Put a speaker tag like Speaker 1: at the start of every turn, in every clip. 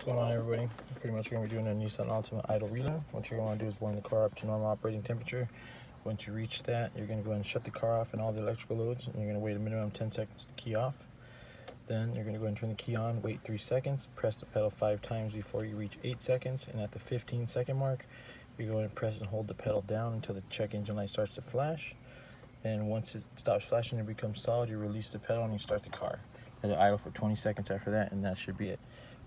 Speaker 1: What's going on, everybody? Pretty much we're going to be doing a Nissan Altima idle relearn. What you're going to do is warm the car up to normal operating temperature. Once you reach that, you're going to go ahead and shut the car off and all the electrical loads, and you're going to wait a minimum 10 seconds to key off. Then you're going to go ahead and turn the key on, wait 3 seconds, press the pedal 5 times before you reach 8 seconds, and at the 15-second mark, you go ahead and press and hold the pedal down until the check engine light starts to flash. And once it stops flashing and becomes solid, you release the pedal and you start the car. Let it idle for 20 seconds after that, and that should be it.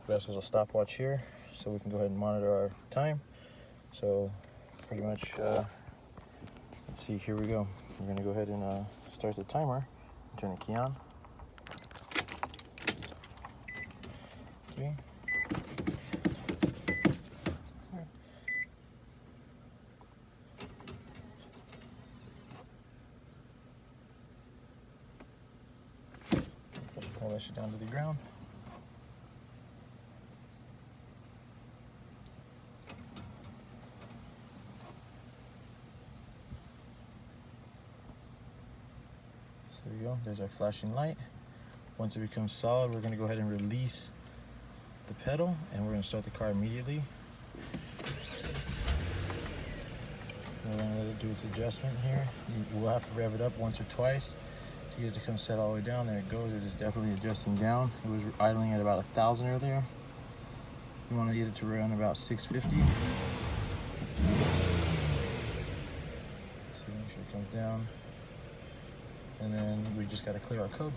Speaker 1: We have a little stopwatch here, so we can go ahead and monitor our time. So pretty much, let's see, here we go. We're going to go ahead and start the timer and turn the key on. 3. Pull that shit down to the ground. So there we go, there's our flashing light. Once it becomes solid, we're going to go ahead and release the pedal, and we're going to start the car immediately. We're going to let it do its adjustment here. We'll have to rev it up once or twice to get it to come set all the way down. There it goes, it is definitely adjusting down. It was idling at about 1,000 earlier. We want to get it to run about 650. So make sure it comes down. And then we just got to clear our code.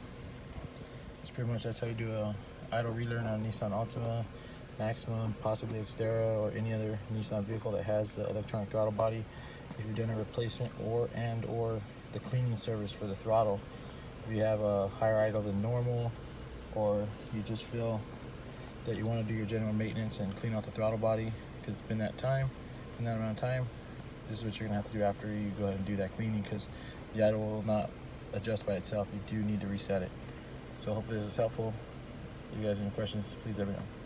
Speaker 1: It's pretty much, that's how you do a idle relearn on a Nissan Altima, Maxima, possibly Xterra, or any other Nissan vehicle that has the electronic throttle body. If you've done a replacement or the cleaning service for the throttle, if you have a higher idle than normal, or you just feel that you want to do your general maintenance and clean out the throttle body because it's been that amount of time, this is what you're going to have to do after you go ahead and do that cleaning, because the idle will not adjust by itself. You do need to reset it. So hopefully this is helpful. If you guys have any questions, please let me know.